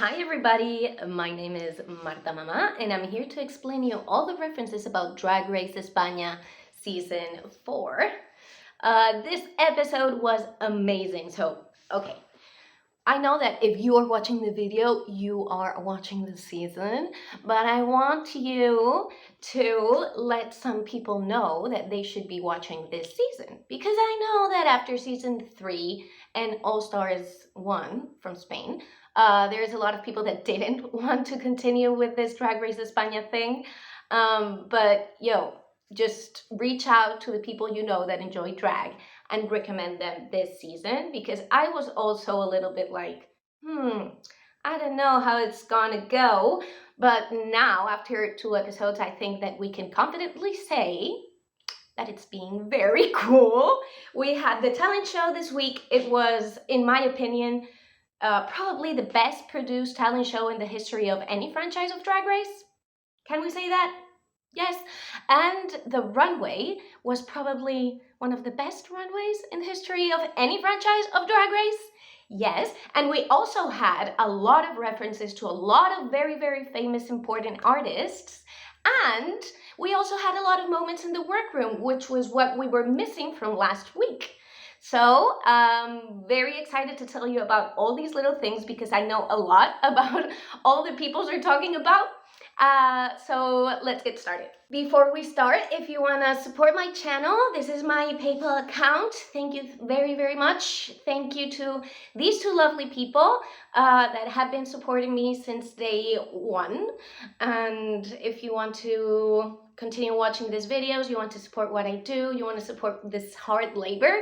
Hi everybody, my name is Marta Mama and I'm here to explain you all the references about Drag Race España Season 4. This episode was amazing, okay. I know that if you are watching the video, you are watching the season, but I want you to let some people know that they should be watching this season, because I know that after Season 3 and All Stars 1 from Spain, there's a lot of people that didn't want to continue with this Drag Race España thing, but just reach out to the people you know that enjoy drag and recommend them this season, because I was also a little bit like, I don't know how it's gonna go. But now, after 2 episodes, I think that we can confidently say that it's being very cool. We had the talent show this week. It was, in my opinion, probably the best produced talent show in the history of any franchise of Drag Race. Can we say that? Yes. And the runway was probably one of the best runways in the history of any franchise of Drag Race. Yes. And we also had a lot of references to a lot of very, very famous, important artists. And we also had a lot of moments in the workroom, which was what we were missing from last week. So, very excited to tell you about all these little things, because I know a lot about all the peoples we're talking about. So let's get started. Before we start, if you want to support my channel, this is my PayPal account. Thank you very, very much. Thank you to these two lovely people that have been supporting me since day one. And if you want to continue watching these videos, you want to support what I do, you want to support this hard labor,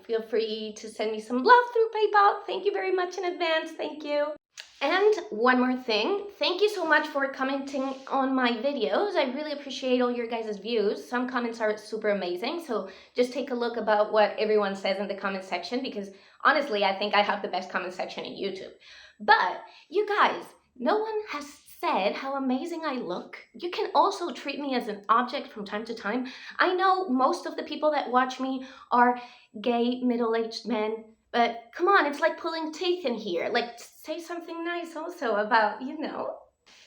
feel free to send me some love through PayPal. Thank you very much in advance. Thank you. And one more thing, thank you so much for commenting on my videos. I really appreciate all your guys' views. Some comments are super amazing, so just take a look about what everyone says in the comment section, because honestly, I think I have the best comment section in YouTube. But you guys, no one has said how amazing I look. You can also treat me as an object from time to time. I know most of the people that watch me are gay, middle-aged men, but come on, it's like pulling teeth in here. Like, say something nice also about,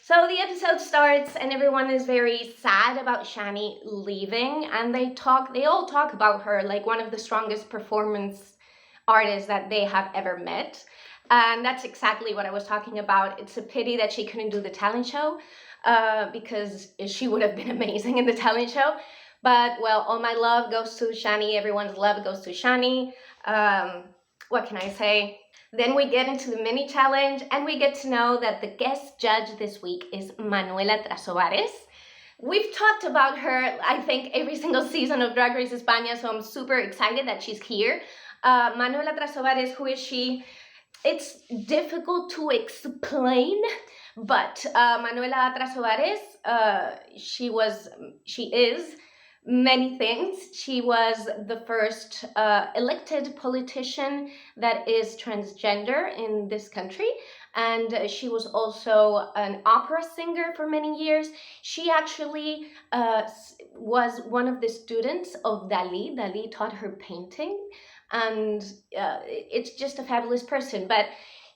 So the episode starts and everyone is very sad about Shani leaving, and they all talk about her like one of the strongest performance artists that they have ever met. And that's exactly what I was talking about. It's a pity that she couldn't do the talent show, because she would have been amazing in the talent show. But, well, all my love goes to Shani. Everyone's love goes to Shani. What can I say? Then we get into the mini challenge and we get to know that the guest judge this week is Manuela Trasovares. We've talked about her, I think, every single season of Drag Race España, so I'm super excited that she's here. Manuela Trasovares, who is she? It's difficult to explain, but Manuela Trasovares, she is many things. She was the first elected politician that is transgender in this country, and she was also an opera singer for many years. She actually was one of the students of Dali. Dali taught her painting, and it's just a fabulous person. But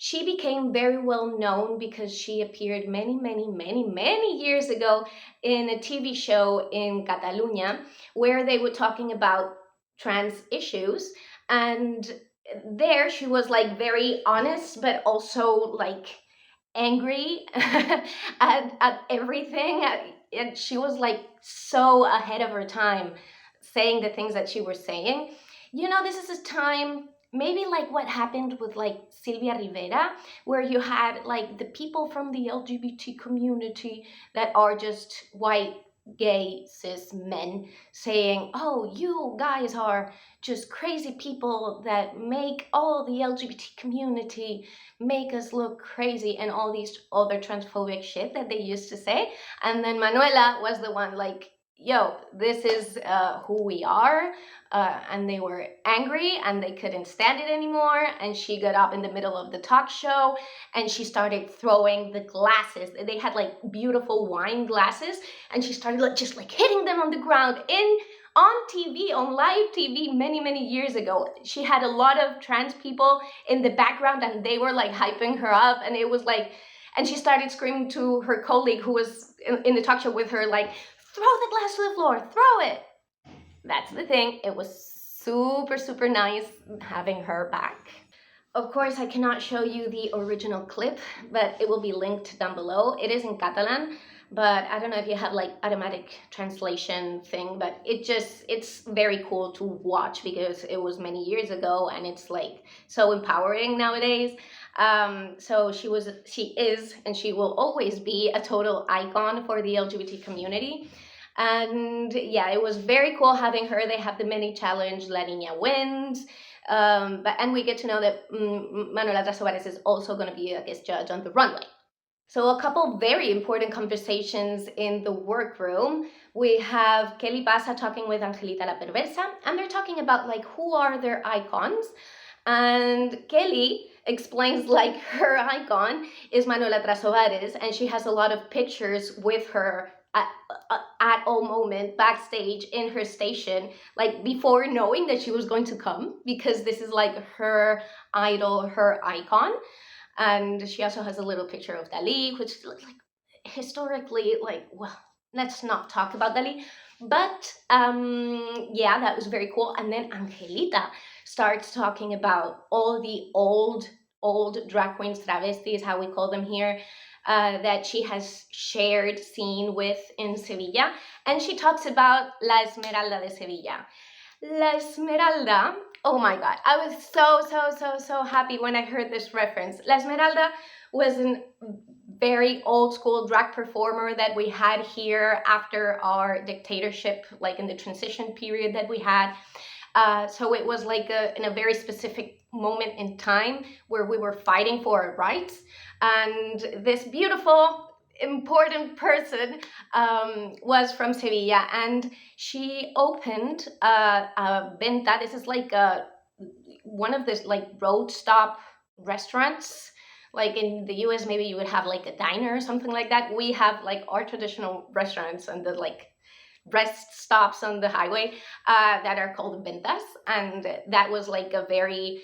she became very well known because she appeared many years ago in a TV show in Catalonia where they were talking about trans issues. And there she was like very honest, but also like angry at everything. And she was like so ahead of her time saying the things that she was saying. This is a time maybe like what happened with like Silvia Rivera, where you had like the people from the LGBT community that are just white, gay, cis men saying, oh, you guys are just crazy people that make all the LGBT community make us look crazy, and all these other transphobic shit that they used to say. And then Manuela was the one like, yo, this is who we are. And they were angry and they couldn't stand it anymore. And she got up in the middle of the talk show and she started throwing the glasses. They had like beautiful wine glasses, and she started just like hitting them on the ground in on TV, on live TV many years ago. She had a lot of trans people in the background and they were like hyping her up, and it was like, and she started screaming to her colleague who was in the talk show with her, like, throw the glass to the floor, throw it. That's the thing. It was super nice having her back. Of course, I cannot show you the original clip, but it will be linked down below. It is in Catalan, but I don't know if you have like automatic translation thing, but it's very cool to watch because it was many years ago and it's like so empowering nowadays. So she is, and she will always be a total icon for the LGBT community. And yeah, it was very cool having her. They have the mini challenge, La Niña wins. And we get to know that Manuela Trasovares is also going to be a guest judge on the runway. So a couple very important conversations in the workroom. We have Kelly Baza talking with Angelita La Perversa, and they're talking about like who are their icons. And Kelly explains like her icon is Manuela Trasovares, and she has a lot of pictures with her at all moment backstage in her station, like before knowing that she was going to come, because this is like her idol, her icon. And she also has a little picture of Dali, which looks like historically, like, well, let's not talk about Dali. But yeah, that was very cool. And then Angelita starts talking about all the old drag queens, travestis, how we call them here, that she has shared scene with in Sevilla. And she talks about La Esmeralda de Sevilla. La Esmeralda, oh my God, I was so happy when I heard this reference. La Esmeralda was a very old school drag performer that we had here after our dictatorship, like in the transition period that we had. So it was like in a very specific moment in time where we were fighting for our rights. And this beautiful, important person was from Sevilla, and she opened a venta. This is like one of these like road stop restaurants. Like in the US, maybe you would have like a diner or something like that. We have like our traditional restaurants and the like rest stops on the highway that are called ventas, and that was like a very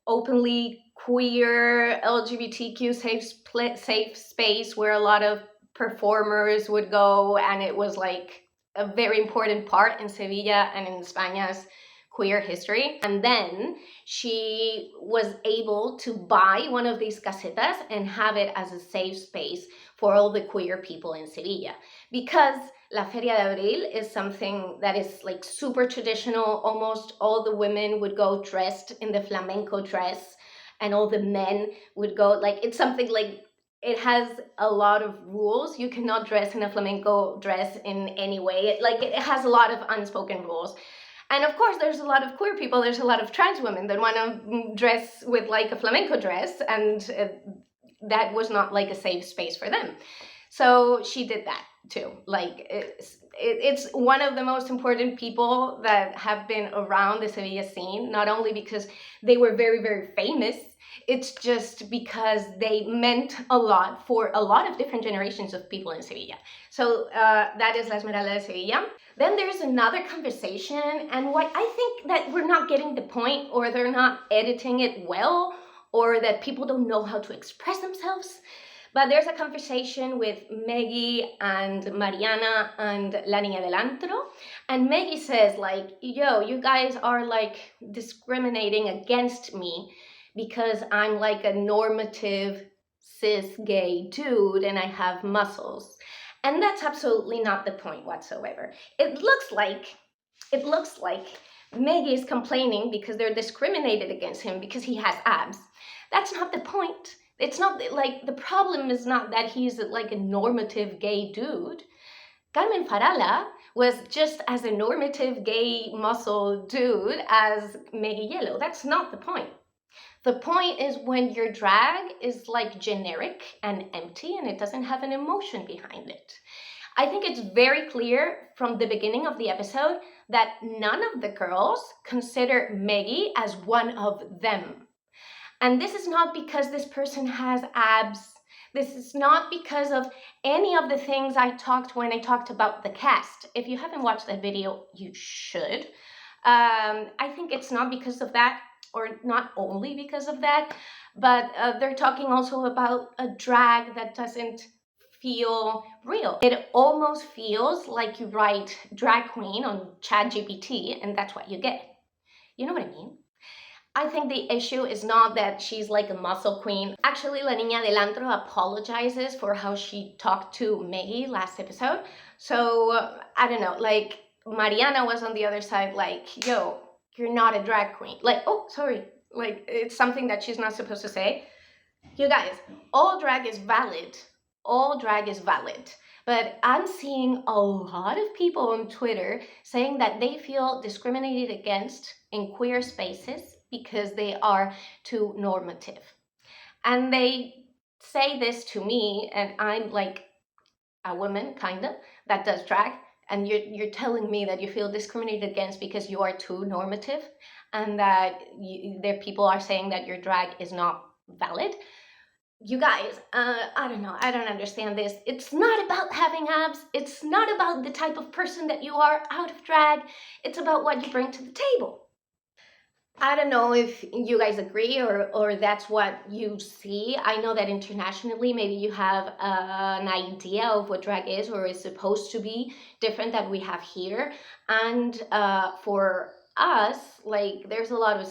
openly queer LGBTQ safe space where a lot of performers would go, and it was like a very important part in Sevilla and in España's queer history. And then she was able to buy one of these casetas and have it as a safe space for all the queer people in Sevilla, because La Feria de Abril is something that is like super traditional. Almost all the women would go dressed in the flamenco dress, and all the men would go like, it's something like, it has a lot of rules. You cannot dress in a flamenco dress in any way. It has a lot of unspoken rules. And of course, there's a lot of queer people, there's a lot of trans women that want to dress with like a flamenco dress, and that was not like a safe space for them. So she did that too. Like it's one of the most important people that have been around the Sevilla scene, not only because they were very famous, it's just because they meant a lot for a lot of different generations of people in Sevilla. So that is La Esmeralda de Sevilla. Then there's another conversation, and what I think that we're not getting the point, or they're not editing it well, or that people don't know how to express themselves. But there's a conversation with Meggy and Mariana and La Niña del Antro. And Meggy says like, yo, you guys are like discriminating against me because I'm like a normative cis gay dude and I have muscles. And that's absolutely not the point whatsoever. It looks like Meggy is complaining because they're discriminated against him because he has abs. That's not the point. It's not like, the problem is not that he's like a normative gay dude. Carmen Farala was just as a normative gay muscle dude as Meggy Yellow. That's not the point. The point is when your drag is like generic and empty and it doesn't have an emotion behind it. I think it's very clear from the beginning of the episode that none of the girls consider Meggy as one of them. And this is not because this person has abs. This is not because of any of the things I talked when I talked about the cast. If you haven't watched that video, you should. I think it's not because of that, or not only because of that, but they're talking also about a drag that doesn't feel real. It almost feels like you write drag queen on ChatGPT and that's what you get. You know what I mean? I think the issue is not that she's like a muscle queen. Actually, La Niña del Antro apologizes for how she talked to Maggie last episode. So, I don't know, like, Mariana was on the other side like, yo, you're not a drag queen. Like, oh, sorry. Like, it's something that she's not supposed to say. You guys, all drag is valid. All drag is valid. But I'm seeing a lot of people on Twitter saying that they feel discriminated against in queer spaces because they are too normative. And they say this to me, and I'm like a woman, kind of, that does drag, and you're telling me that you feel discriminated against because you are too normative, and that there people are saying that your drag is not valid. You guys, I don't know, I don't understand this. It's not about having abs. It's not about the type of person that you are out of drag. It's about what you bring to the table. I don't know if you guys agree or that's what you see. I know that internationally, maybe you have an idea of what drag is or is supposed to be different that we have here. And for us, like, there's a lot of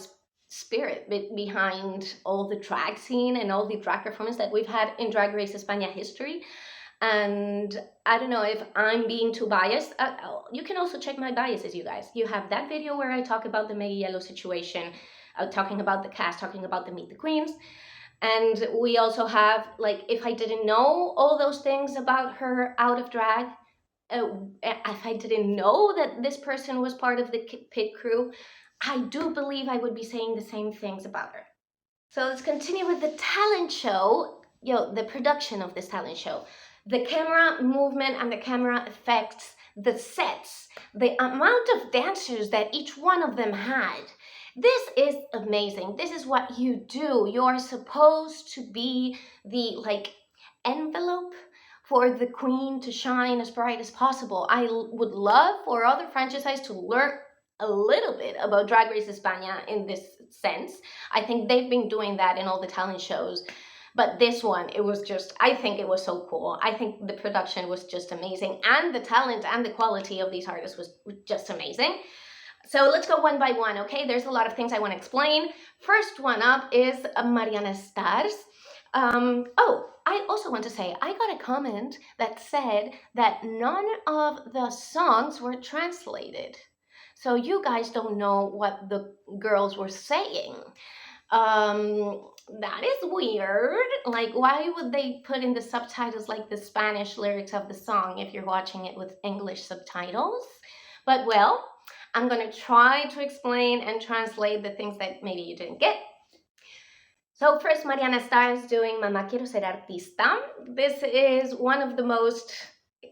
spirit behind all the drag scene and all the drag performance that we've had in Drag Race España history. And I don't know if I'm being too biased. You can also check my biases, you guys. You have that video where I talk about the Maggie Yellow situation, talking about the cast, talking about the Meet the Queens. And we also have, like, if I didn't know all those things about her out of drag, if I didn't know that this person was part of the pit crew, I do believe I would be saying the same things about her. So let's continue with the talent show. The production of this talent show. The camera movement and the camera effects, the sets, the amount of dancers that each one of them had. This is amazing. This is what you do. You're supposed to be the, like, envelope for the queen to shine as bright as possible. I would love for other franchises to learn a little bit about Drag Race España in this sense. I think they've been doing that in all the talent shows. But this one, it was just, I think it was so cool. I think the production was just amazing. And the talent and the quality of these artists was just amazing. So let's go one by one, okay? There's a lot of things I want to explain. First one up is Mariana Stars. I also want to say, I got a comment that said that none of the songs were translated. So you guys don't know what the girls were saying. That is weird. Like, why would they put in the subtitles like the Spanish lyrics of the song if you're watching it with English subtitles? But well, I'm gonna try to explain and translate the things that maybe you didn't get. So first, Mariana Stars doing Mamá Quiero Ser Artista. This is one of the most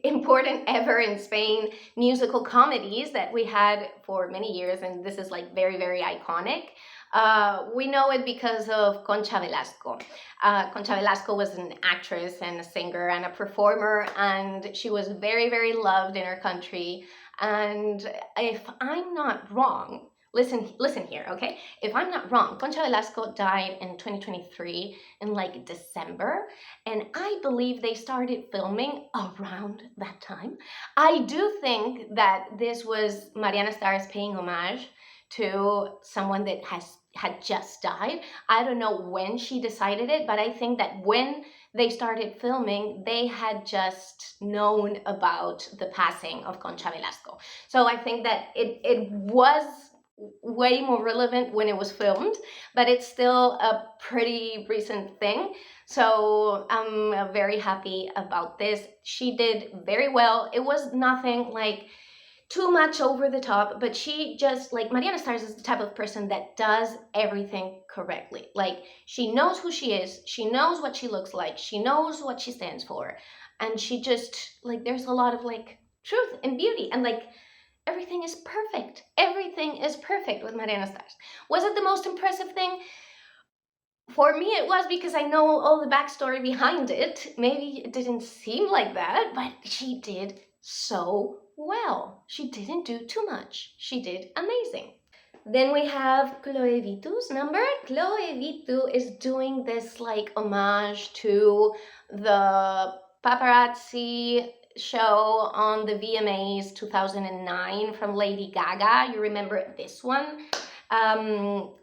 important ever in Spain musical comedies that we had for many years, and this is like very, very iconic. We know it because of Concha Velasco. Concha Velasco was an actress and a singer and a performer, and she was very, very loved in her country. And if I'm not wrong, listen here, okay? If I'm not wrong, Concha Velasco died in 2023 in like December, and I believe they started filming around that time. I do think that this was Mariana Stars paying homage to someone that had just died. I don't know when she decided it, but I think that when they started filming, they had just known about the passing of Concha Velasco. So I think that it was way more relevant when it was filmed, but it's still a pretty recent thing. So I'm very happy about this. She did very well. It was nothing like too much over the top, but she just, like, Mariana Stars is the type of person that does everything correctly. Like, she knows who she is, she knows what she looks like, she knows what she stands for, and she just, like, there's a lot of, like, truth and beauty, and, like, everything is perfect. Everything is perfect with Mariana Stars. Was it the most impressive thing? For me, it was because I know all the backstory behind it. Maybe it didn't seem like that, but she did so well. She didn't do too much. She did amazing. Then we have Chloe Vitu's number. Chloe Vitu is doing this like homage to the paparazzi show on the VMAs 2009 from Lady Gaga. You remember this one?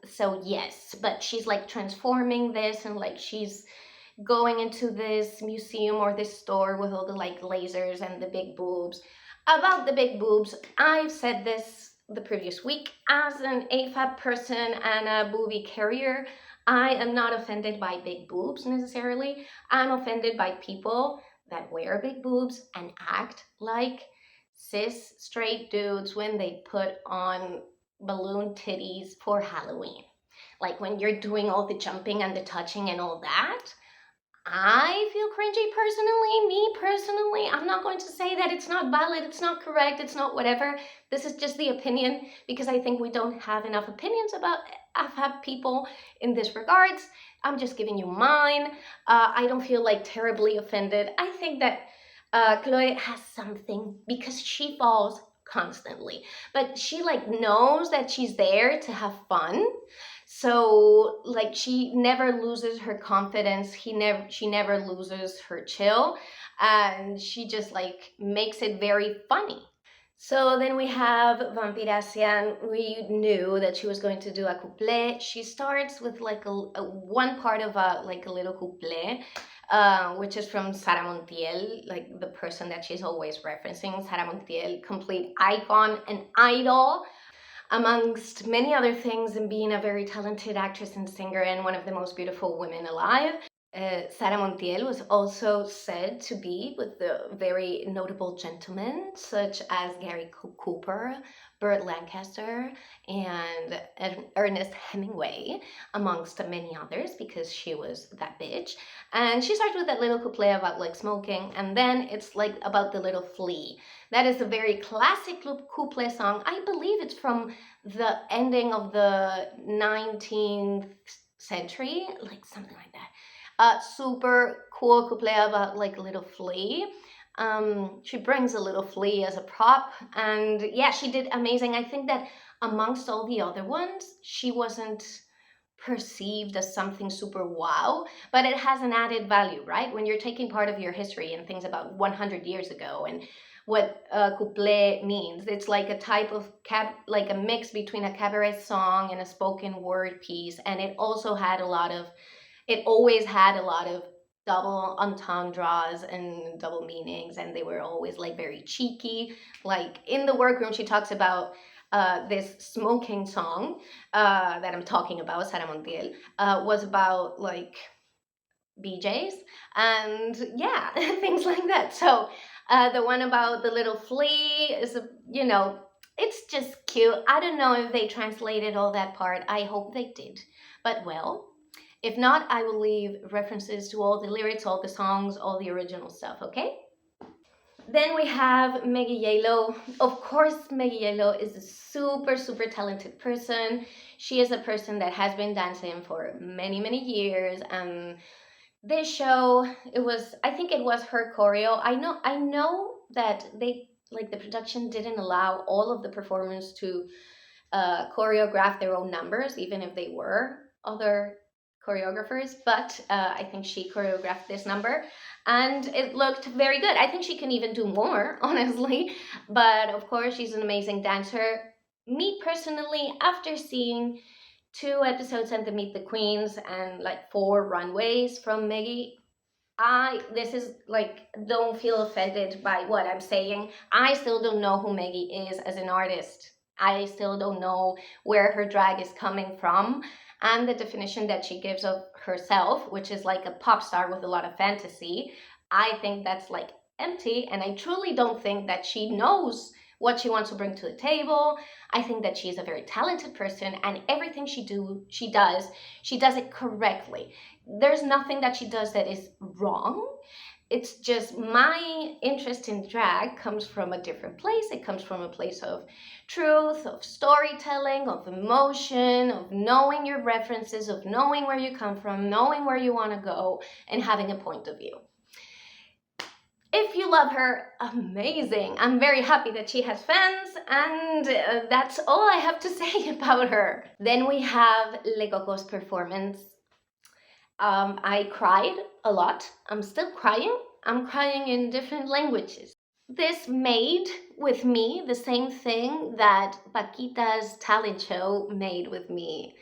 So yes, but she's like transforming this, and like she's going into this museum or this store with all the like lasers and the big boobs. About the big boobs, I've said this the previous week. As an AFAB person and a boobie carrier, I am not offended by big boobs necessarily. I'm offended by people that wear big boobs and act like cis straight dudes when they put on balloon titties for Halloween. Like when you're doing all the jumping and the touching and all that, I feel cringy personally. Me personally, I'm not going to say that it's not valid, it's not correct, it's not whatever. This is just the opinion because I think we don't have enough opinions about AFAB people in this regards. I'm just giving you mine. I don't feel like terribly offended. I think that Chloe has something because she falls constantly, but she like knows that she's there to have fun. So like she never loses her confidence. She never loses her chill, and she just like makes it very funny. So then we have Vampiracian. We knew that she was going to do a couplet. She starts with like a one part of a like a little couplet, which is from Sara Montiel, like the person that she's always referencing. Sara Montiel, complete icon and idol, amongst many other things, and being a very talented actress and singer and one of the most beautiful women alive. Sara Montiel was also said to be with the very notable gentlemen such as Gary Cooper, Burt Lancaster, and Ernest Hemingway, amongst many others, because she was that bitch. And she starts with that little couplet about like smoking, and then it's like about the little flea. That is a very classic couplet song. I believe it's from the ending of the 19th century, like something like that. Super cool couplet about like a little flea. She brings a little flea as a prop, and yeah, she did amazing. I think that amongst all the other ones, she wasn't perceived as something super wow, but it has an added value, right? When you're taking part of your history and things about 100 years ago and what couplet means. It's like a type of like a mix between a cabaret song and a spoken word piece, and it also had a lot of it always had a lot of double entendres and double meanings, and they were always like very cheeky. Like in the workroom, she talks about this smoking song that I'm talking about, Sara Montiel, was about like BJs and yeah, things like that. So the one about the little flea is, it's just cute. I don't know if they translated all that part. I hope they did. But well, if not, I will leave references to all the lyrics, all the songs, all the original stuff, okay? Then we have Meggy Yalo. Of course, Meggy Yalo is a super, super talented person. She is a person that has been dancing for many, many years. This show, I think it was her choreo. I know that they, like the production didn't allow all of the performers to choreograph their own numbers, even if they were other choreographers, but I think she choreographed this number and it looked very good. I think she can even do more, honestly, but of course she's an amazing dancer. Me personally, after seeing 2 episodes and the Meet the Queens and like 4 runways from Meggy, this is like, don't feel offended by what I'm saying. I still don't know who Meggy is as an artist. I still don't know where her drag is coming from, and the definition that she gives of herself, which is like a pop star with a lot of fantasy. I think that's like empty, and I truly don't think that she knows what she wants to bring to the table. I think that she's a very talented person, and everything she does it correctly. There's nothing that she does that is wrong. It's just my interest in drag comes from a different place. It comes from a place of truth, of storytelling, of emotion, of knowing your references, of knowing where you come from, knowing where you want to go, and having a point of view. If you love her, amazing. I'm very happy that she has fans, and that's all I have to say about her. Then we have Le Coco's performance. I cried a lot. I'm still crying. I'm crying in different languages. This made with me the same thing that Paquita's talent show made with me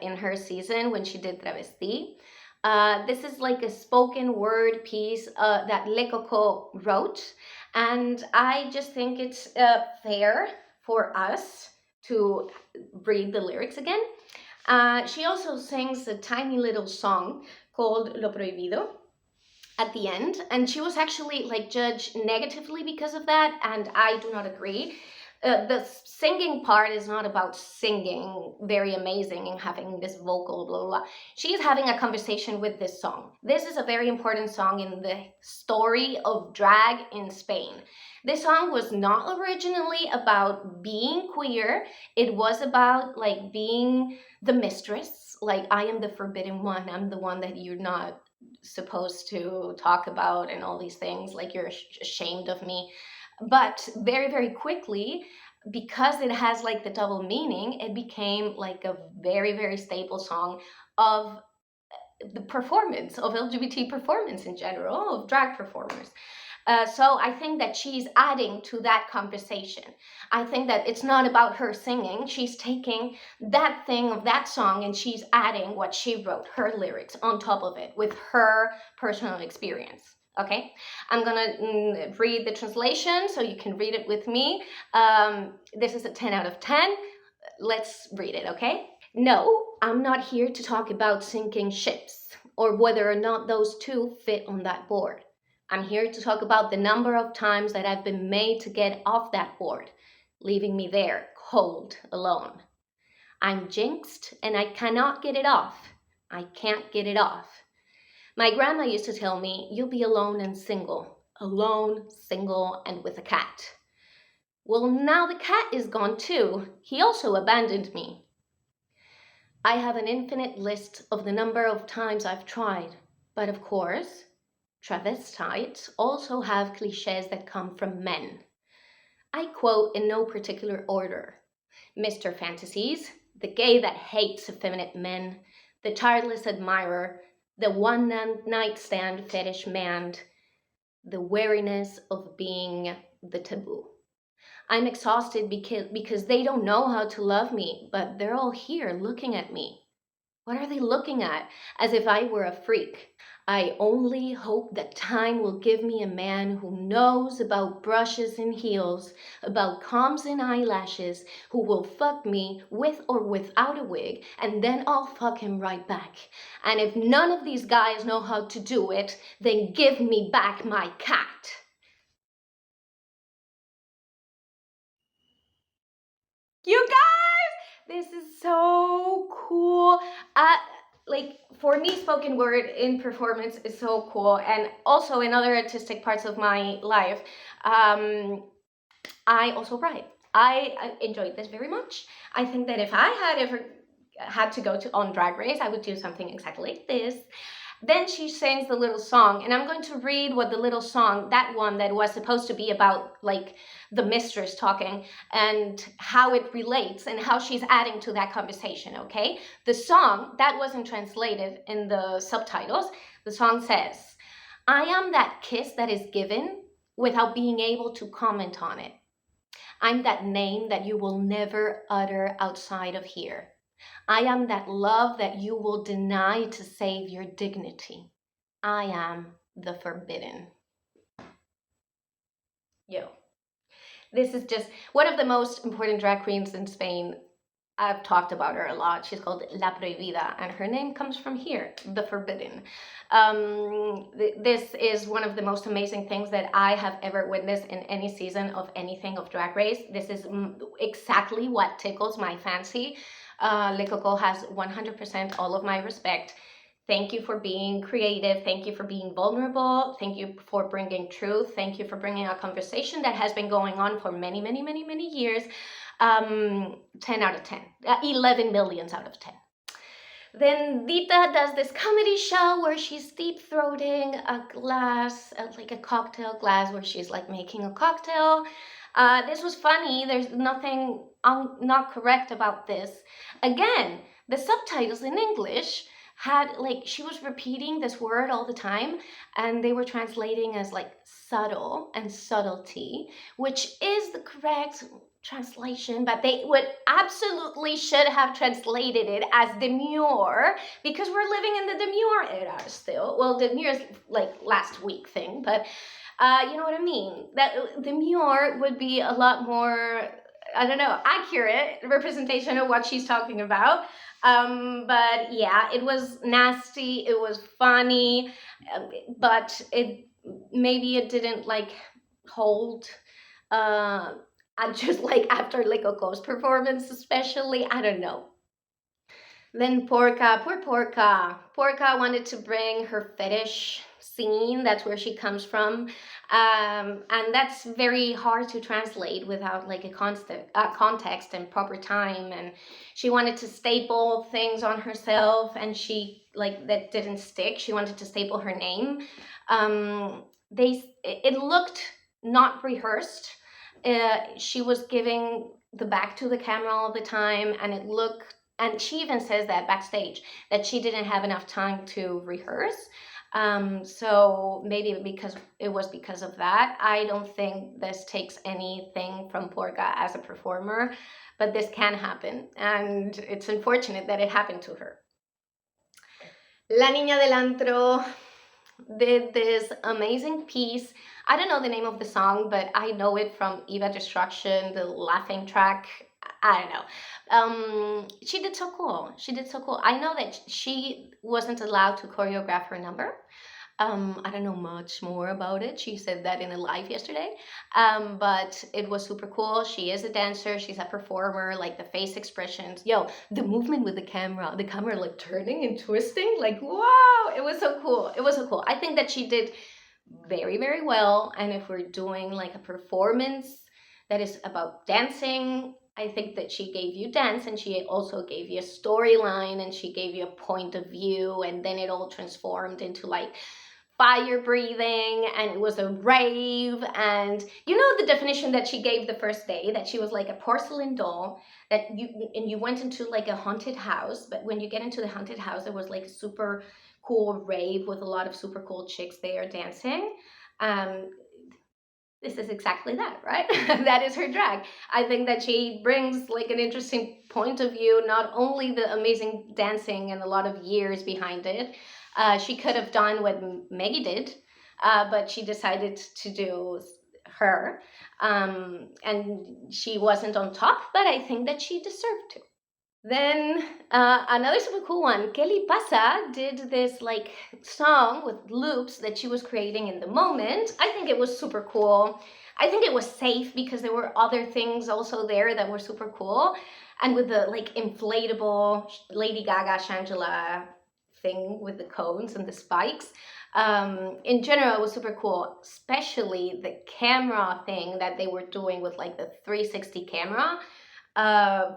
in her season when she did Travesti. This is like a spoken word piece that Le Coco wrote, and I just think it's fair for us to read the lyrics again. She also sings a tiny little song called Lo Prohibido at the end, and she was actually like judged negatively because of that, and I do not agree. The singing part is not about singing very amazing and having this vocal blah, blah, blah. She is having a conversation with this song. This is a very important song in the story of drag in Spain. This song was not originally about being queer. It was about like being the mistress, like I am the forbidden one. I'm the one that you're not supposed to talk about and all these things, like you're ashamed of me. But very, very quickly, because it has like the double meaning, it became like a very, very staple song of the performance, of LGBT performance in general, of drag performers. So I think that she's adding to that conversation. I think that it's not about her singing. She's taking that thing of that song and she's adding what she wrote, her lyrics on top of it with her personal experience. Okay, I'm gonna read the translation so you can read it with me. This is a 10 out of 10. Let's read it, okay? No, I'm not here to talk about sinking ships or whether or not those two fit on that board. I'm here to talk about the number of times that I've been made to get off that board, leaving me there, cold, alone. I'm jinxed and I cannot get it off. I can't get it off. My grandma used to tell me, you'll be alone, single, and with a cat. Well, now the cat is gone too. He also abandoned me. I have an infinite list of the number of times I've tried, but of course, travestites also have cliches that come from men. I quote in no particular order. Mr. Fantasies, the gay that hates effeminate men, the childless admirer, the one-night stand fetish man, the wariness of being the taboo. I'm exhausted because they don't know how to love me, but they're all here looking at me. What are they looking at? As if I were a freak. I only hope that time will give me a man who knows about brushes and heels, about combs and eyelashes, who will fuck me with or without a wig, and then I'll fuck him right back. And if none of these guys know how to do it, then give me back my cat. You guys, this is so cool. Like for me, spoken word in performance is so cool, and also in other artistic parts of my life. I also write. I enjoyed this very much. I think that if I had ever had to go on Drag Race, I would do something exactly like this. Then she sings the little song, and I'm going to read what the little song, that one that was supposed to be about like the mistress talking and how it relates and how she's adding to that conversation, okay? The song, that wasn't translated in the subtitles. The song says, I am that kiss that is given without being able to comment on it. I'm that name that you will never utter outside of here. I am that love that you will deny to save your dignity. I am the forbidden. Yo. This is just one of the most important drag queens in Spain. I've talked about her a lot. She's called La Prohibida, and her name comes from here, the forbidden. This is one of the most amazing things that I have ever witnessed in any season of anything of Drag Race. This is exactly what tickles my fancy. Le Coco has 100% all of my respect. Thank you for being creative. Thank you for being vulnerable. Thank you for bringing truth. Thank you for bringing a conversation that has been going on for many, many, many, many years. 10 out of 10. 11 millions out of 10. Then Dita does this comedy show where she's deep-throating a glass, like a cocktail glass, where she's like making a cocktail. This was funny. There's nothing not correct about this. Again, the subtitles in English had like, she was repeating this word all the time, and they were translating as like subtle and subtlety, which is the correct translation, but they would absolutely should have translated it as demure, because we're living in the demure era still. Well, demure is like last week thing, but you know what I mean? That demure would be a lot more, I don't know, accurate representation of what she's talking about. But yeah, it was nasty, it was funny, but maybe it didn't like hold and just like after like a ghost performance especially, I don't know. Then poor Porca wanted to bring her fetish scene. That's where she comes from, and that's very hard to translate without like a context and proper time. And she wanted to staple things on herself, and she like that didn't stick. She wanted to staple her name. It looked not rehearsed. She was giving the back to the camera all the time, and it looked, and she even says that backstage, that she didn't have enough time to rehearse. So maybe because of that. I don't think this takes anything from Porca as a performer, but this can happen, and it's unfortunate that it happened to her. La Niña del Antro did this amazing piece. I don't know the name of the song, but I know it from Eva Destruction, the laughing track. I don't know. She did so cool. I know that she wasn't allowed to choreograph her number. I don't know much more about it. She said that in a live yesterday. But it was super cool. She is a dancer. She's a performer. Like the face expressions. Yo, the movement with the camera like turning and twisting. Like, wow, it was so cool. I think that she did very, very well. And if we're doing like a performance that is about dancing, I think that she gave you dance, and she also gave you a storyline, and she gave you a point of view, and then it all transformed into like fire breathing, and it was a rave. And you know the definition that she gave the first day, that she was like a porcelain doll, that you went into like a haunted house, but when you get into the haunted house, there was like a super cool rave with a lot of super cool chicks there dancing. This is exactly that, right? That is her drag. I think that she brings like an interesting point of view, not only the amazing dancing and a lot of years behind it. She could have done what Maggie did, but she decided to do her. And she wasn't on top, but I think that she deserved to. Then another super cool one, Kelly Pasa did this like song with loops that she was creating in the moment. I think it was super cool. I think it was safe because there were other things also there that were super cool. And with the like inflatable Lady Gaga Shangela thing with the cones and the spikes. In general, it was super cool, especially the camera thing that they were doing with like the 360 camera.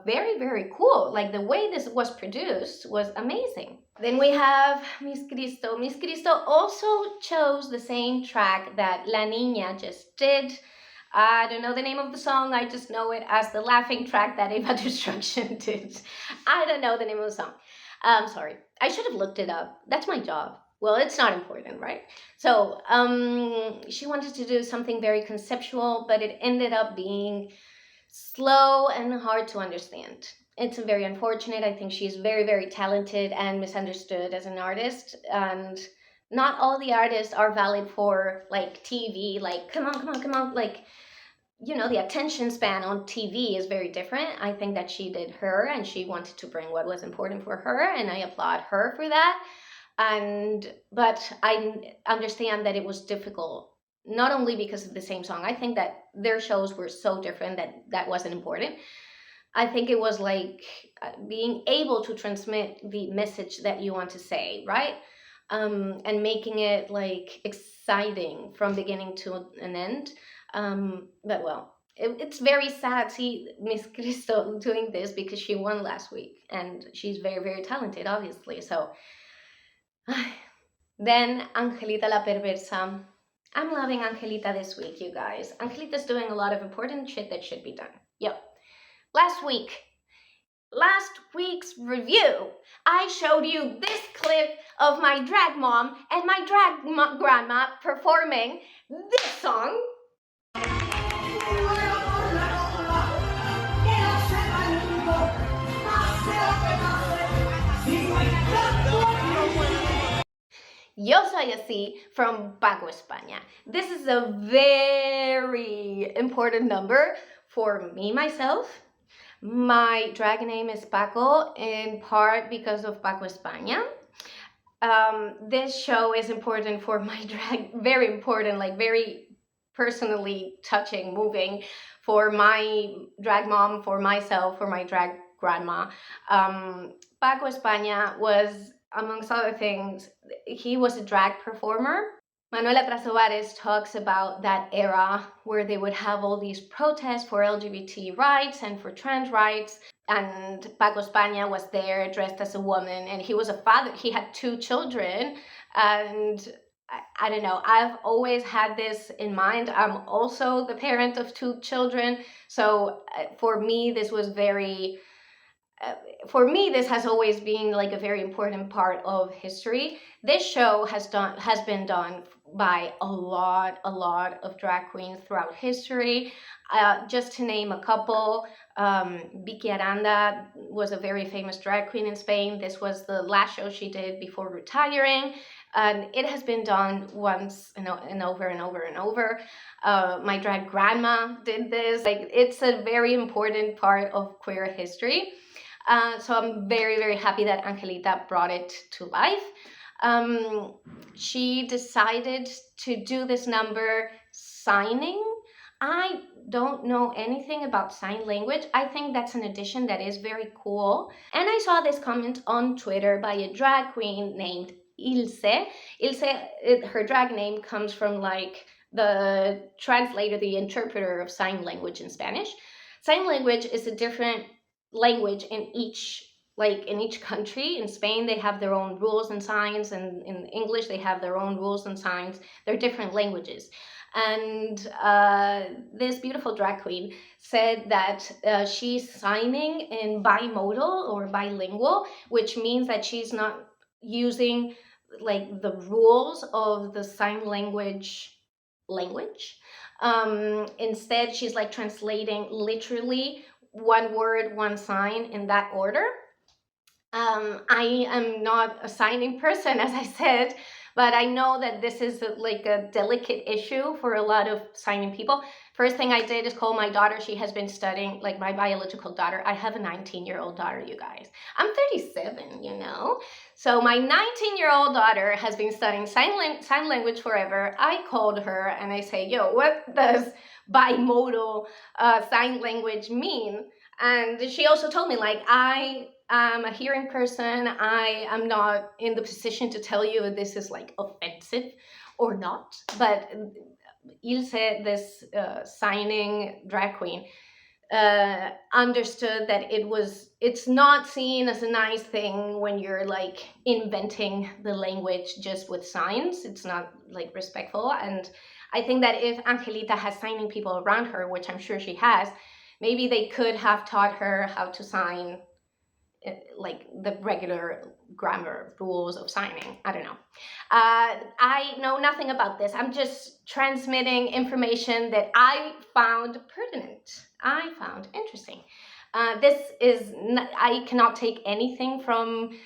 Very, very cool. Like the way this was produced was amazing. Then we have Miss Cristo. Miss Cristo also chose the same track that La Niña just did. I don't know the name of the song. I just know it as the laughing track that Eva Destruction did. I don't know the name of the song. Sorry. I should have looked it up. That's my job. Well, it's not important, right? So she wanted to do something very conceptual, but it ended up being slow and hard to understand. It's very unfortunate. I think she's very, very talented and misunderstood as an artist. And not all the artists are valid for like TV. Like, come on. Like, you know, the attention span on TV is very different. I think that she did her, and she wanted to bring what was important for her, and I applaud her for that. But I understand that it was difficult, not only because of the same song. I think that their shows were so different that wasn't important. I think it was like being able to transmit the message that you want to say, right? And making it like exciting from beginning to an end. But well, it's very sad to see Miss Cristo doing this because she won last week and she's very, very talented, obviously. So then Angelita la Perversa. I'm loving Angelita this week, you guys. Angelita's doing a lot of important shit that should be done. Yep. Last week's review, I showed you this clip of my drag mom and my drag grandma performing this song. Yo soy así from Baroque España. This is a very important number for me, myself. My drag name is Paco, in part because of Baroque España. This show is important for my drag, very important, like very personally touching, moving for my drag mom, for myself, for my drag grandma. Paco España was, amongst other things, he was a drag performer. Manuel Atresplayer talks about that era where they would have all these protests for LGBT rights and for trans rights. And Paco España was there dressed as a woman, and he was a father. He had 2 children, and I don't know, I've always had this in mind. I'm also the parent of 2 children, so for me this was very for me this has always been like a very important part of history. This show has been done by a lot of drag queens throughout history. Just to name a couple, Vicky Aranda was a very famous drag queen in Spain. This was the last show she did before retiring, and it has been done once and over and over and over. My drag grandma did this. Like, it's a very important part of queer history. So I'm very, very happy that Angelita brought it to life. She decided to do this number signing. I don't know anything about sign language. I think that's an addition that is very cool. And I saw this comment on Twitter by a drag queen named Ilse. Ilse, her drag name comes from like the translator, the interpreter of sign language in Spanish. Sign language is a different language in each country. In Spain they have their own rules and signs, and in English they have their own rules and signs. They're different languages. And this beautiful drag queen said that she's signing in bimodal or bilingual, which means that she's not using like the rules of the sign language. Instead she's like translating literally one word, one sign in that order. I am not a signing person, as I said, but I know that this is like a delicate issue for a lot of signing people. First thing I did is call my daughter. She has been studying, like my biological daughter. I have a 19-year-old daughter, you guys. I'm 37, you know? So my 19-year-old daughter has been studying sign language forever. I called her and I say, yo, what does bimodal sign language mean? And she also told me, like, I am a hearing person. I am not in the position to tell you if this is like offensive or not. But Ilse, this signing drag queen, understood that it's not seen as a nice thing when you're like inventing the language just with signs. It's not like respectful. And I think that if Angelita has signing people around her, which I'm sure she has, maybe they could have taught her how to sign like the regular grammar rules of signing. I don't know. I know nothing about this. I'm just transmitting information that I found pertinent. I found interesting. I cannot take anything from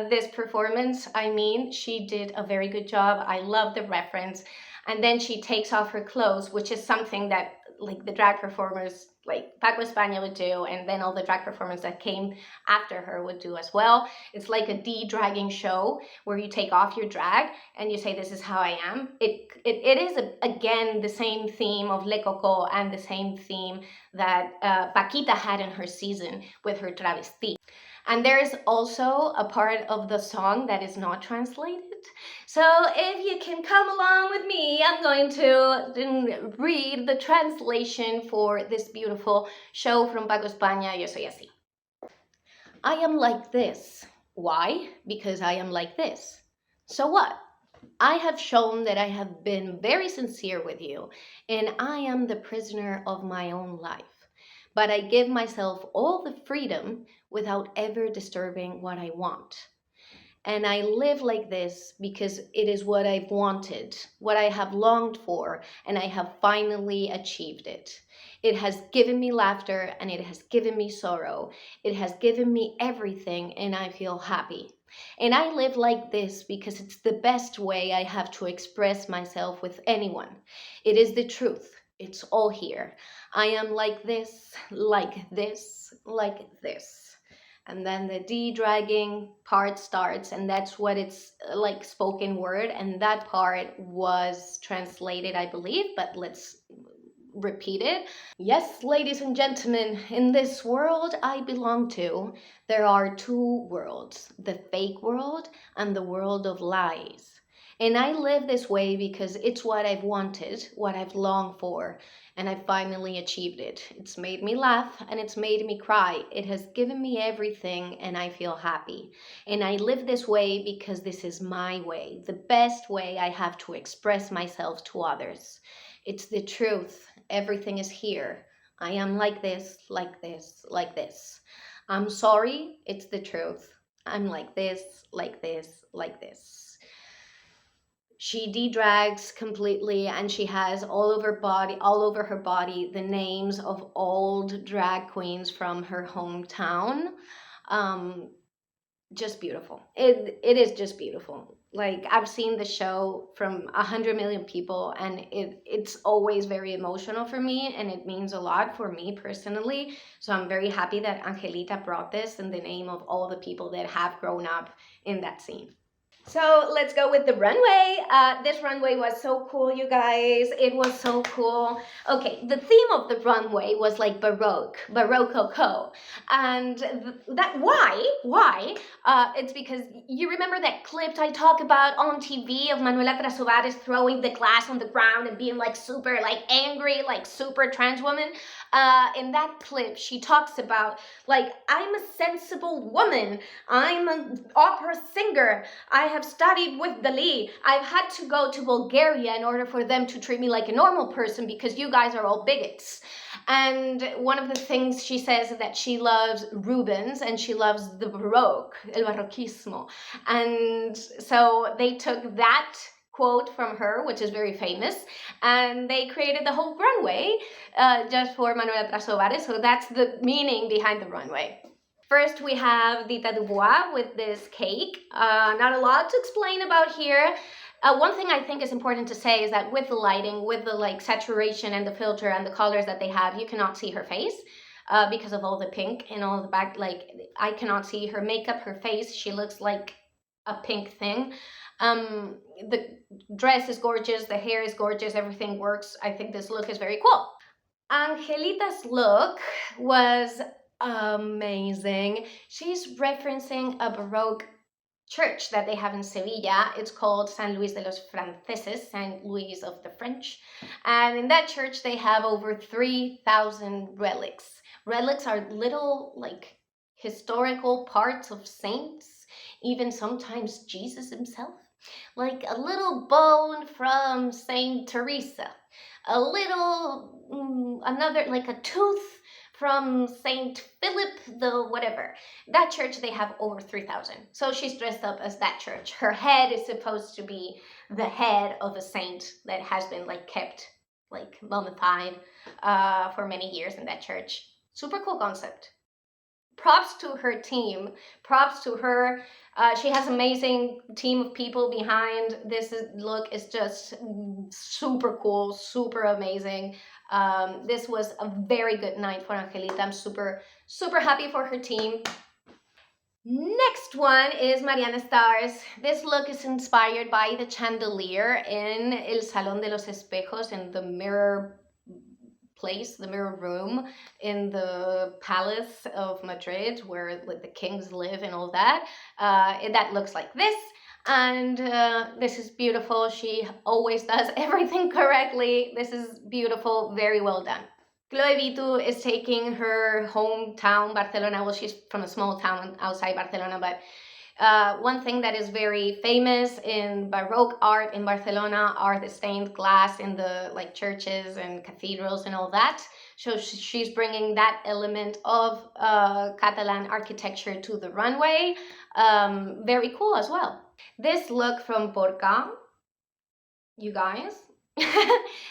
this performance. I mean, she did a very good job. I love the reference. And then she takes off her clothes, which is something that like the drag performers like Paco España would do, and then all the drag performers that came after her would do as well. It's like a de-dragging show where you take off your drag and you say, this is how I am. It is, again, the same theme of Le Coco and the same theme that Paquita had in her season with her travesti. And there's also a part of the song that is not translated. So if you can come along with me, I'm going to read the translation for this beautiful show from Paco España, Yo Soy Así. I am like this. Why? Because I am like this. So what? I have shown that I have been very sincere with you, and I am the prisoner of my own life. But I give myself all the freedom without ever disturbing what I want. And I live like this because it is what I've wanted, what I have longed for, and I have finally achieved it. It has given me laughter and it has given me sorrow. It has given me everything, and I feel happy. And I live like this because it's the best way I have to express myself with anyone. It is the truth. It's all here. I am like this, like this, like this. And then the de-dragging part starts, and that's what it's like, spoken word. And that part was translated, I believe, but let's repeat it. Yes, ladies and gentlemen, in this world I belong to, there are two worlds, the fake world and the world of lies. And I live this way because it's what I've wanted, what I've longed for, and I've finally achieved it. It's made me laugh and it's made me cry. It has given me everything and I feel happy. And I live this way because this is my way, the best way I have to express myself to others. It's the truth. Everything is here. I am like this, like this, like this. I'm sorry, it's the truth. I'm like this, like this, like this. She de-drags completely, and she has all over her body, the names of old drag queens from her hometown. Just beautiful. It is just beautiful. Like, I've seen the show from 100 million people, and it's always very emotional for me, and it means a lot for me personally. So I'm very happy that Angelita brought this in the name of all the people that have grown up in that scene. So let's go with the runway. This runway was so cool, you guys. It was so cool. Okay, the theme of the runway was like Baroque, Baroque. And why? It's because you remember that clip I talk about on TV of Manuela Trasovares throwing the glass on the ground and being like super like angry, like super trans woman? In that clip, she talks about like, I'm a sensible woman. I'm an opera singer. I have studied with Dali. I've had to go to Bulgaria in order for them to treat me like a normal person because you guys are all bigots. And one of the things she says is that she loves Rubens and she loves the Baroque, el Barroquismo. And so they took that quote from her, which is very famous, and they created the whole runway just for Manuela Trasovares. So that's the meaning behind the runway. First, we have Dita Dubois with this cake. Not a lot to explain about here. One thing I think is important to say is that with the lighting, with the like saturation and the filter and the colors that they have, you cannot see her face because of all the pink and all the back. Like, I cannot see her makeup, her face. She looks like a pink thing. The dress is gorgeous, the hair is gorgeous, everything works. I think this look is very cool. Angelita's look was amazing. She's referencing a Baroque church that they have in Sevilla. It's called San Luis de los Franceses, Saint Louis of the French. And in that church, they have over 3,000 relics. Relics are little, like, historical parts of saints, even sometimes Jesus himself. Like a little bone from Saint Teresa, a little, another, like a tooth from Saint Philip the whatever. That church, they have over 3,000. So she's dressed up as that church. Her head is supposed to be the head of a saint that has been like kept like mummified for many years in that church. Super cool concept. Props to her team. Props to her. She has an amazing team of people behind. This look is just super cool, super amazing. This was a very good night for Angelita. I'm super, super happy for her team. Next one is Mariana Stars. This look is inspired by the chandelier in El Salón de los Espejos, in the mirror place, the mirror room in the palace of Madrid, where like the kings live and all that. That looks like this. And this is beautiful. She always does everything correctly. This is beautiful, very well done. Chloe Vitu is taking her hometown, Barcelona. Well, she's from a small town outside Barcelona, but one thing that is very famous in Baroque art in Barcelona are the stained glass in the like churches and cathedrals and all that. So she's bringing that element of Catalan architecture to the runway. Very cool as well. This look from Porca, you guys.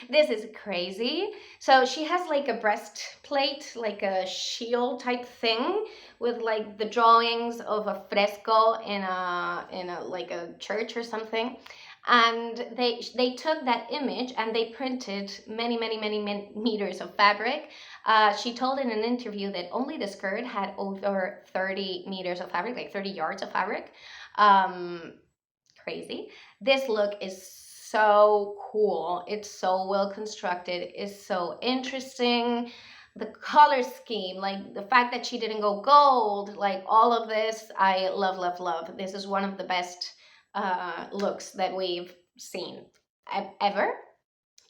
This is crazy. So she has like a breastplate, like a shield type thing with like the drawings of a fresco in a like a church or something. And they took that image and they printed many meters of fabric. She told in an interview that only the skirt had over 30 meters of fabric, like 30 yards of fabric. Crazy. This look is so cool. It's so well constructed. It's so interesting. The color scheme, like the fact that she didn't go gold, like all of this, I love, love, love. This is one of the best looks that we've seen ever.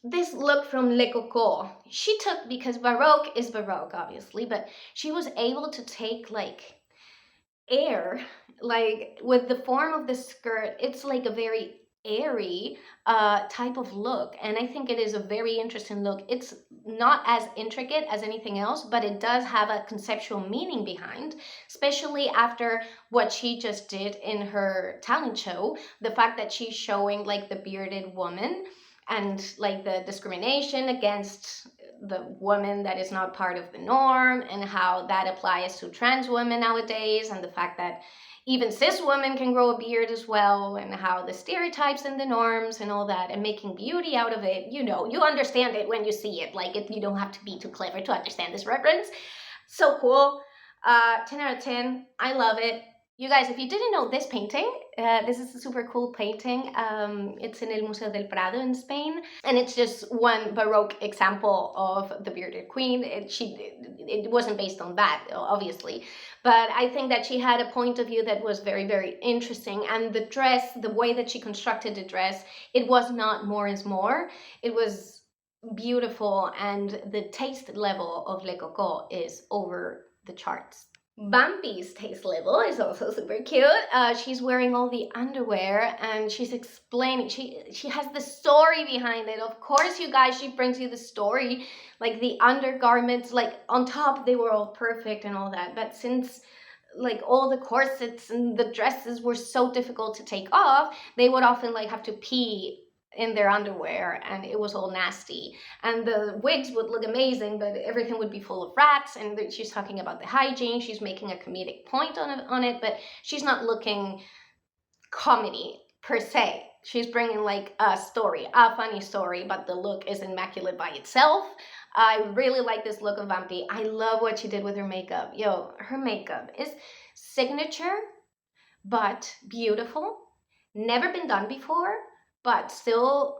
This look from Le Coco, she took, because Baroque is Baroque, obviously, but she was able to take like air, like with the form of the skirt. It's like a very airy type of look, and I think it is a very interesting look. It's not as intricate as anything else, but it does have a conceptual meaning behind, especially after what she just did in her talent show. The fact that she's showing like the bearded woman and like the discrimination against the woman that is not part of the norm, and how that applies to trans women nowadays, and the fact that even cis women can grow a beard as well, and how the stereotypes and the norms and all that, and making beauty out of it. You know, you understand it when you see it. Like, you don't have to be too clever to understand this reference. So cool. 10 out of 10. I love it. You guys, if you didn't know this painting, this is a super cool painting. It's in El Museo del Prado in Spain, and it's just one Baroque example of the bearded queen. It wasn't based on that, obviously, but I think that she had a point of view that was very, very interesting. And the dress, the way that she constructed the dress, it was not more is more. It was beautiful, and the taste level of Le Coco is over the charts. Bambi's taste level is also super cute. She's wearing all the underwear, and she's explaining, she has the story behind it. Of course, you guys, she brings you the story, like the undergarments, like on top they were all perfect and all that, but since like all the corsets and the dresses were so difficult to take off, they would often like have to pee in their underwear, and it was all nasty. And the wigs would look amazing, but everything would be full of rats. And she's talking about the hygiene. She's making a comedic point on it, but she's not looking comedy per se. She's bringing like a story, a funny story, but the look is immaculate by itself. I really like this look of Vampi. I love what she did with her makeup. Yo, her makeup is signature, but beautiful. Never been done before, but still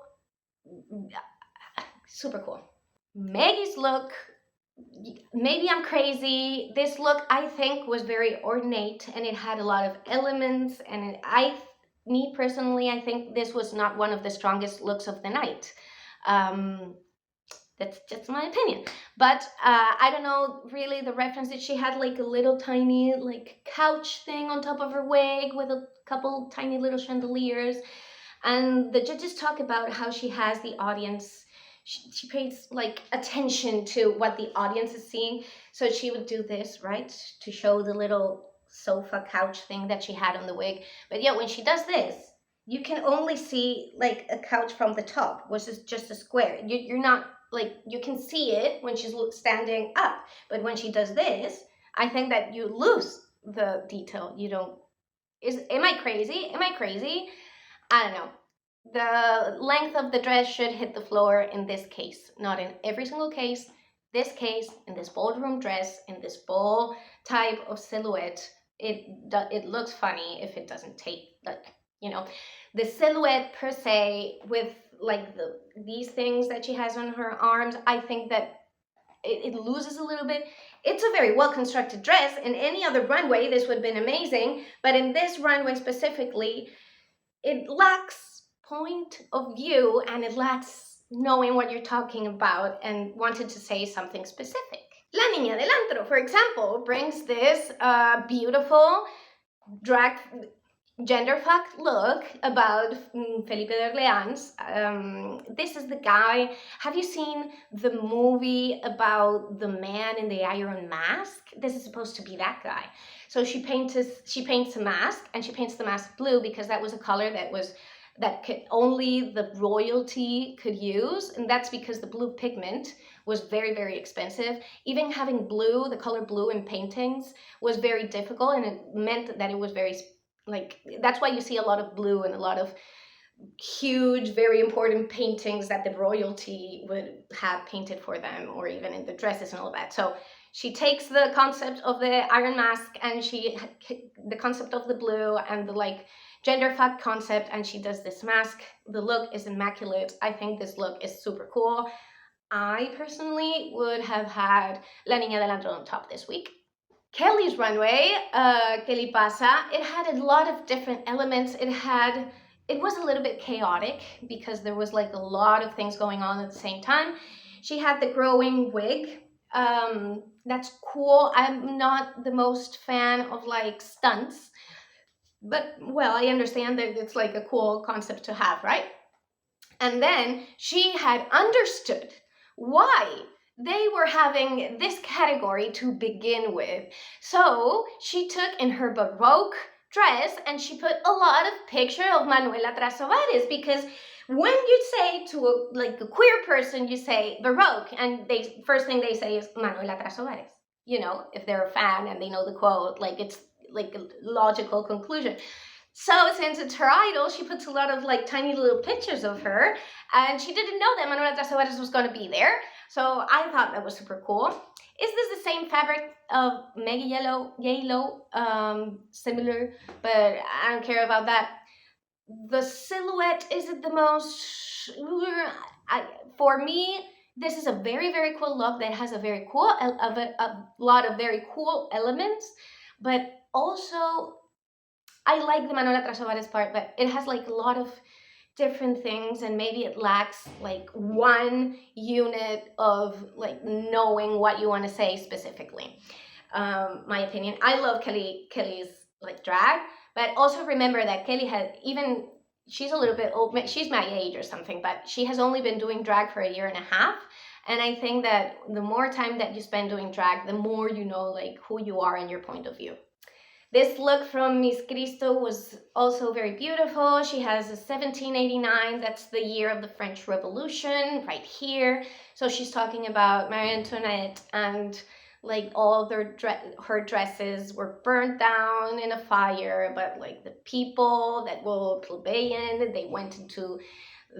super cool. Maggie's look, maybe I'm crazy. This look, I think, was very ornate, and it had a lot of elements, and me personally, I think this was not one of the strongest looks of the night. That's just my opinion. But I don't know really the reference that she had, like a little tiny like couch thing on top of her wig with a couple tiny little chandeliers. And the judges talk about how she has the audience, she pays like attention to what the audience is seeing. So she would do this, right, to show the little sofa couch thing that she had on the wig. But yeah, when she does this, you can only see like a couch from the top, which is just a square. You're not like, you can see it when she's standing up. But when she does this, I think that you lose the detail. You don't, am I crazy? Am I crazy? I don't know. the length of the dress should hit the floor in this case, not in every single case. This case, in this ballroom dress, in this ball type of silhouette, it looks funny if it doesn't take, like, you know, the silhouette per se with like these things that she has on her arms. I think that it loses a little bit. It's a very well constructed dress. In any other runway, this would have been amazing, but in this runway specifically, it lacks point of view and it lacks knowing what you're talking about and wanted to say something specific. La Niña del Antro, for example, brings this beautiful drag genderfuck look about Felipe de Orleans. This is the guy. Have you seen the movie about the man in the Iron Mask? This is supposed to be that guy. So she paints a mask, and she paints the mask blue because that was a color that only the royalty could use, and that's because the blue pigment was very, very expensive. Even having blue, the color blue in paintings, was very difficult, and it meant that it was very, like, that's why you see a lot of blue and a lot of huge, very important paintings that the royalty would have painted for them, or even in the dresses and all that. So she takes the concept of the Iron Mask and the concept of the blue and the like genderfuck concept, and she does this mask. The look is immaculate. I think this look is super cool. I personally would have had La Niña del Antro on top this week. Kelly's runway, Kelly Pasa, it had a lot of different elements. It was a little bit chaotic because there was like a lot of things going on at the same time. She had the growing wig. That's cool. I'm not the most fan of like stunts, but well, I understand that it's like a cool concept to have, right? And then she had understood why they were having this category to begin with. So she took in her Baroque dress and she put a lot of picture of Manuela Trasovares, because when you say to a queer person, you say Baroque, and they first thing they say is Manuela Trasovares. You know, if they're a fan and they know the quote, like it's like a logical conclusion. So since it's her idol, she puts a lot of like tiny little pictures of her, and she didn't know that Manuela Trasovares was going to be there. So I thought that was super cool. Is this the same fabric of Mega Yellow? Similar, but I don't care about that. The silhouette, is it the most? For me, this is a very, very cool look that has a very cool, a lot of very cool elements, but also I like the Manuela Trasovares part, but it has like a lot of different things, and maybe it lacks like one unit of like knowing what you want to say specifically. My opinion. I love Kelly's like drag, but also remember that Kelly had she's a little bit old. She's my age or something, but she has only been doing drag for 1.5 years. And I think that the more time that you spend doing drag, the more you know like who you are and your point of view. This look from Miss Cristo was also very beautiful. She has a 1789, that's the year of the French Revolution, right here. So she's talking about Marie Antoinette, and like all her dresses were burnt down in a fire, but like the people that were plebeian, they went into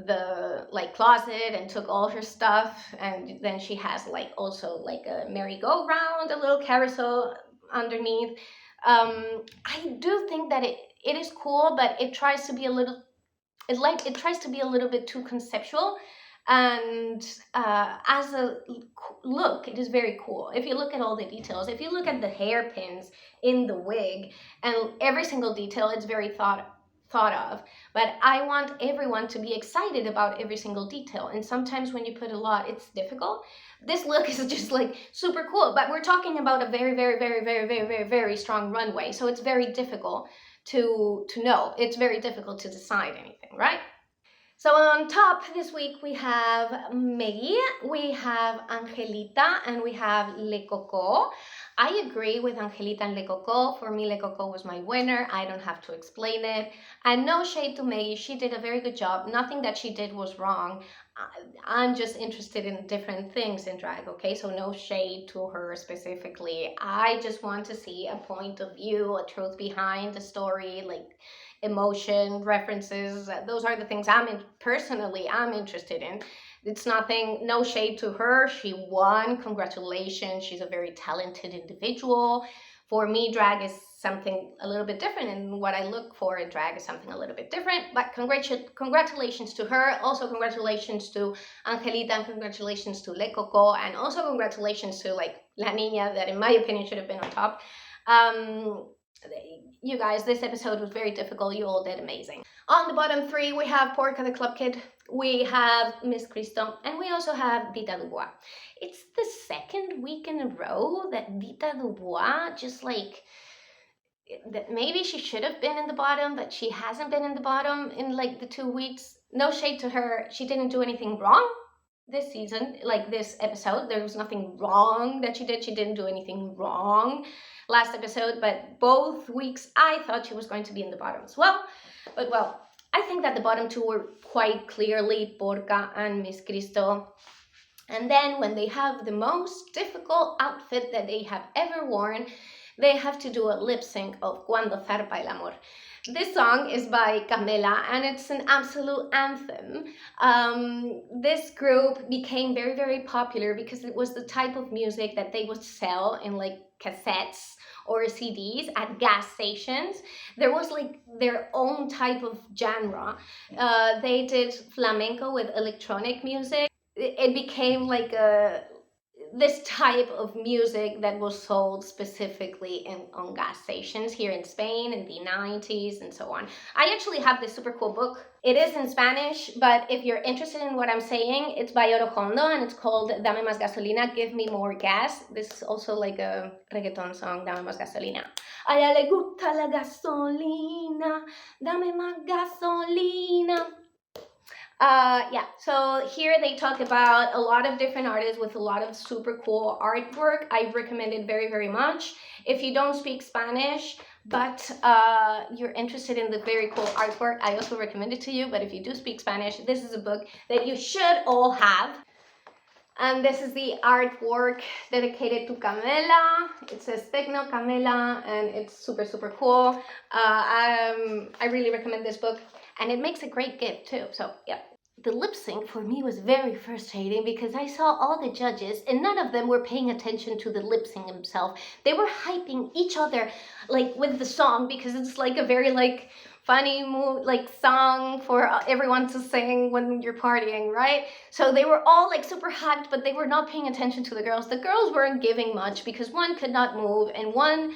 the like closet and took all her stuff. And then she has like also like a merry-go-round, a little carousel underneath. I do think that it is cool, but it tries to be a little bit too conceptual, and as a look, it is very cool. If you look at all the details, if you look at the hairpins in the wig and every single detail, it's very thought of. But I want everyone to be excited about every single detail, and sometimes when you put a lot, it's difficult. This look is just like super cool, but we're talking about a very, very, very, very, very, very, very strong runway, so it's very difficult to know. It's very difficult to decide anything, right? So on top this week we have Meggy, we have Angelita, and we have Le Coco. I agree with Angelita and Le Coco. For me, Le Coco was my winner. I don't have to explain it. And no shade to Meggy. She did a very good job. Nothing that she did was wrong. I'm just interested in different things in drag, okay? So no shade to her specifically. I just want to see a point of view, a truth behind the story. Like, emotion, references. Those are the things personally I'm interested in. It's nothing, no shade to her. She won. Congratulations. She's a very talented individual. For me, drag is something a little bit different, and what I look for in drag is something a little bit different. But congratulations to her. Also, congratulations to Angelita, and congratulations to Le Coco, and also congratulations to like La Niña, that in my opinion should have been on top. You guys, this episode was very difficult. You all did amazing. On the bottom three, we have Porca the Club Kid, we have Miss Cristo, and we also have Dita Dubois. It's the second week in a row that Dita Dubois just like, that maybe she should have been in the bottom, but she hasn't been in the bottom in like the 2 weeks. No shade to her. She didn't do anything wrong this season, like this episode. There was nothing wrong that she did. She didn't do anything wrong last episode, but both weeks I thought she was going to be in the bottom as well. But well, I think that the bottom two were quite clearly Porca and Miss Cristo. And then when they have the most difficult outfit that they have ever worn, they have to do a lip sync of Cuando Zarpa el Amor. This song is by Camela, and it's an absolute anthem. This group became very, very popular because it was the type of music that they would sell in like cassettes or CDs at gas stations. There was like their own type of genre. They did flamenco with electronic music. It became like this type of music that was sold specifically on gas stations here in Spain in the 90s and so on. I actually have this super cool book. It is in Spanish, but if you're interested in what I'm saying, it's by Orojondo, and it's called Dame Más Gasolina, Give Me More Gas. This is also like a reggaeton song, Dame Más Gasolina. A ella le gusta la gasolina, dame más gasolina. Yeah, so here they talk about a lot of different artists with a lot of super cool artwork. I recommend it very, very much. If you don't speak Spanish, but you're interested in the very cool artwork, I also recommend it to you. But if you do speak Spanish, this is a book that you should all have. And this is the artwork dedicated to Camela. It says Tecno Camela, and it's super, super cool. I really recommend this book. And it makes a great gift too, so yeah. The lip sync for me was very frustrating because I saw all the judges and none of them were paying attention to the lip sync himself. They were hyping each other like with the song because it's like a very like funny like song for everyone to sing when you're partying, right? So they were all like super hyped, but they were not paying attention to the girls. The girls weren't giving much because one could not move, and one,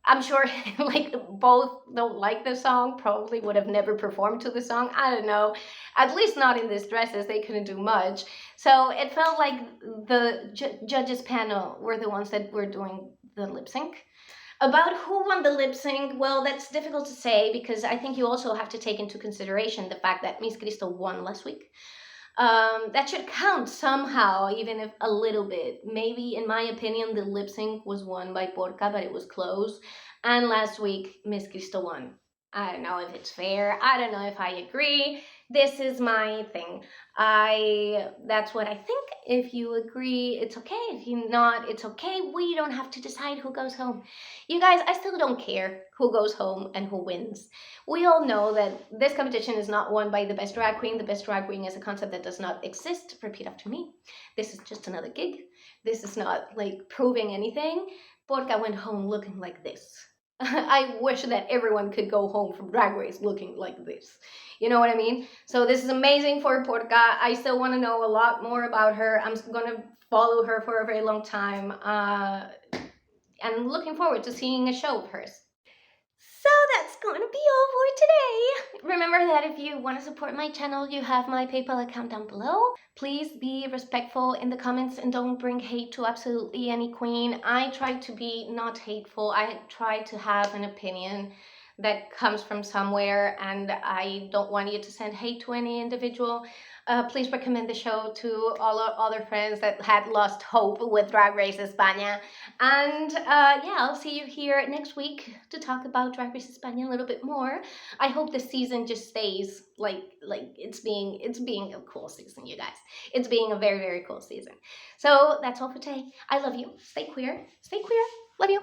I'm sure like both don't like the song, probably would have never performed to the song. I don't know. At least not in these dresses. They couldn't do much. So it felt like the judges panel were the ones that were doing the lip sync. About who won the lip sync, well, that's difficult to say because I think you also have to take into consideration the fact that Miss Cristo won last week. That should count somehow, even if a little bit. Maybe, in my opinion, the lip sync was won by Porca, but it was close. And last week, Miss Cristo won. I don't know if it's fair. I don't know if I agree. This is my thing. That's what I think. If you agree, it's okay. If you not, it's okay. We don't have to decide who goes home. You guys, I still don't care who goes home and who wins. We all know that this competition is not won by the best drag queen. The best drag queen is a concept that does not exist. Repeat after me. This is just another gig. This is not like proving anything. Porca went home looking like this. I wish that everyone could go home from Drag Race looking like this. You know what I mean? So this is amazing for Porca. I still want to know a lot more about her. I'm going to follow her for a very long time. And looking forward to seeing a show of hers. So that's going to be all for today. Remember that if you want to support my channel, you have my PayPal account down below. Please be respectful in the comments and don't bring hate to absolutely any queen. I try to be not hateful. I try to have an opinion that comes from somewhere, and I don't want you to send hate to any individual. Please recommend the show to all our other friends that had lost hope with Drag Race España. And yeah, I'll see you here next week to talk about Drag Race España a little bit more. I hope the season just stays like it's being a cool season, you guys. It's being a very, very cool season. So that's all for today. I love you. Stay queer. Stay queer. Love you.